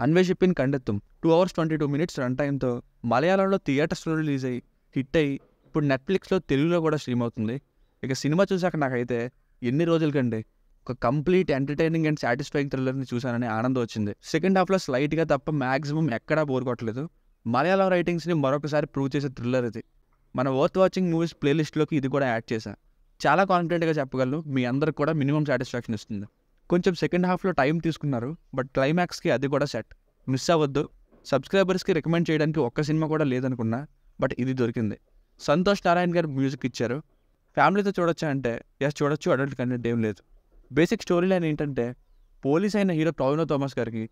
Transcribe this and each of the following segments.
అన్వేషిప్పిన్ కండెత్తుం 2 hours 22 minutes run టైంతో మలయాళంలో థియేటర్స్లో release అయ్యి హిట్ అయ్యి ఇప్పుడు నెట్ఫ్లిక్స్లో తెలుగులో కూడా స్ట్రీమ్ అవుతుంది. ఇక సినిమా చూసాక నాకైతే ఎన్ని రోజులకండి ఒక కంప్లీట్ ఎంటర్టైనింగ్ అండ్ సాటిస్ఫైయింగ్ థ్రిల్లర్ని చూసానని ఆనందం వచ్చింది. సెకండ్ హాఫ్లో స్లైట్గా తప్ప మ్యాక్సిమం ఎక్కడా బోర్ కొట్టలేదు. మలయాళం రైటింగ్స్ని మరొకసారి ప్రూవ్ చేసే థ్రిల్లర్ ఇది. మన వర్త్ వాచింగ్ మూవీస్ ప్లేలిస్ట్లోకి ఇది కూడా యాడ్ చేశా. చాలా కాన్ఫిడెంట్గా చెప్పగలను, మీ అందరికి కూడా మినిమం సాటిస్ఫాక్షన్ ఇస్తుంది. కొంచెం సెకండ్ హాఫ్లో టైం తీసుకున్నారు, బట్ క్లైమాక్స్కి అది కూడా సెట్. మిస్ అవ్వద్దు. సబ్స్క్రైబర్స్కి రికమెండ్ చేయడానికి ఒక్క సినిమా కూడా లేదనుకున్నా, బట్ ఇది దొరికింది. సంతోష్ నారాయణ్ గారు మ్యూజిక్ ఇచ్చారు. ఫ్యామిలీతో చూడొచ్చా అంటే ఎస్ చూడొచ్చు, అడల్ట్ కంటెంట్ ఏం లేదు. బేసిక్ స్టోరీ లైన్ ఏంటంటే పోలీస్ అయిన హీరో టొవినో థామస్ గారికి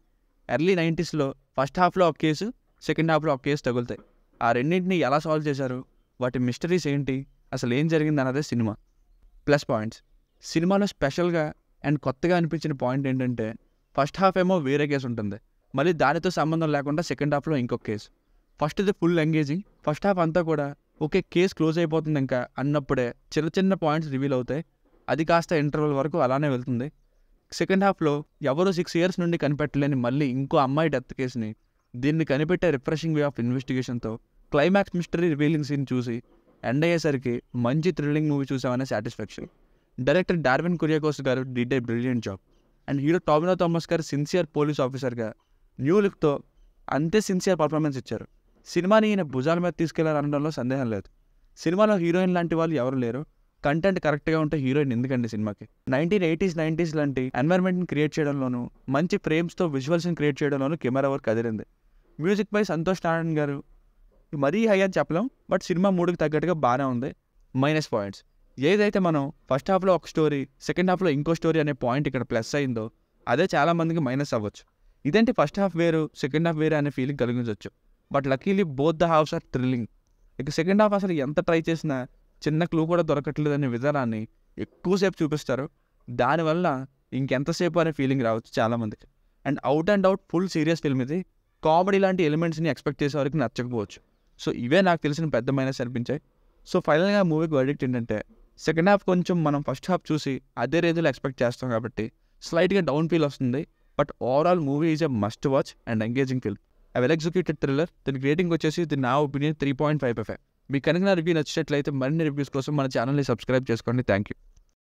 ఎర్లీ 90s ఫస్ట్ హాఫ్లో ఒక కేసు, సెకండ్ హాఫ్లో ఒక కేసు తగులుతాయి. ఆ రెండింటిని ఎలా సాల్వ్ చేశారు, వాటి మిస్టరీస్ ఏంటి, అసలు ఏం జరిగింది అన్నదే సినిమా. ప్లస్ పాయింట్స్, సినిమాలో స్పెషల్గా అండ్ కొత్తగా అనిపించిన పాయింట్ ఏంటంటే ఫస్ట్ హాఫ్ ఏమో వేరే కేసు ఉంటుంది, మళ్ళీ దానితో సంబంధం లేకుండా సెకండ్ హాఫ్లో ఇంకొక కేసు. ఫస్ట్ది ఫుల్ ఎంగేజింగ్, ఫస్ట్ హాఫ్ అంతా కూడా ఓకే కేసు క్లోజ్ అయిపోతుంది ఇంకా అన్నప్పుడే చిన్న చిన్న పాయింట్స్ రివీల్ అవుతాయి. అది కాస్త ఇంటర్వల్ వరకు అలానే వెళ్తుంది. సెకండ్ హాఫ్లో ఎవరో 6 years నుండి కనిపెట్టలేని మళ్ళీ ఇంకో అమ్మాయి డెత్ కేసుని దీన్ని కనిపెట్టే రిఫ్రెషింగ్ వే ఆఫ్ ఇన్వెస్టిగేషన్తో క్లైమాక్స్ మిస్టరీ రివీలింగ్ సీన్ చూసి ఎండ్ అయ్యేసరికి మంచి థ్రిల్లింగ్ మూవీ చూసామనే satisfaction. Director Darwin Kuriakose garu did a brilliant job. And hero Tovino Thomas garu sincere police ఆఫీసర్గా న్యూ లుక్తో అంతే సిన్సియర్ పర్ఫార్మెన్స్ ఇచ్చారు. సినిమాని ఈయన భుజాల మీద తీసుకెళ్లారనడంలో సందేహం లేదు. సినిమాలో హీరోయిన్ లాంటి వాళ్ళు ఎవరు లేరు. కంటెంట్ కరెక్ట్గా ఉంటే హీరోయిన్ ఎందుకండి సినిమాకి. 1980s 90s లాంటి ఎన్వైర్న్మెంట్ని క్రియేట్ చేయడంలోనూ మంచి ఫ్రేమ్స్తో విజువల్స్ని create చేయడంలోనూ camera work Adirindi. Music by Santosh Narayan గారు మరీ హై అని చెప్పలేం, బట్ సినిమా మూడుకి తగ్గట్టుగా బాగానే ఉంది. మైనస్ పాయింట్స్, ఏదైతే మనం ఫస్ట్ హాఫ్లో ఒక స్టోరీ, సెకండ్ హాఫ్లో ఇంకో స్టోరీ అనే పాయింట్ ఇక్కడ ప్లస్ అయిందో అదే చాలామందికి మైనస్ అవ్వచ్చు. ఇదేంటి ఫస్ట్ హాఫ్ వేరు సెకండ్ హాఫ్ వేరే అనే ఫీలింగ్ కలిగించవచ్చు. But luckily both the halves are thrilling. ఇక సెకండ్ హాఫ్ అసలు ఎంత ట్రై చేసినా చిన్న క్లూ కూడా దొరకట్లేదనే విధానాన్ని ఎక్కువసేపు చూపిస్తారు. దానివల్ల ఇంకెంతసేపు అనే ఫీలింగ్ రావచ్చు చాలామందికి. And out full serious film ఇది. కామెడీ లాంటి ఎలిమెంట్స్ని ఎక్స్పెక్ట్ చేసే వరకు నచ్చకపోవచ్చు. సో ఇవే నాకు తెలిసిన పెద్ద మైనస్ అనిపించాయి. సో ఫైనల్గా మూవీకి వర్డిక్ట్ ఏంటంటే సెకండ్ హాఫ్ కొంచెం మనం ఫస్ట్ హాఫ్ చూసి అదే రేంజ్లో ఎక్స్పెక్ట్ చేస్తాం కాబట్టి స్లైట్గా డౌన్ ఫీల్ వస్తుంది. But overall movie is a must watch and engaging film. Well executed thriller. దీనికి రేటింగ్ వచ్చేసి నా ఒపీనియన్ 3.5/5. మీకు కనుక నా రివ్యూ నచ్చినట్లయితే మరిన్ని రివ్యూస్ కోసం మన ఛానల్ని సబ్స్క్రైబ్ చేసుకోండి. Thank you.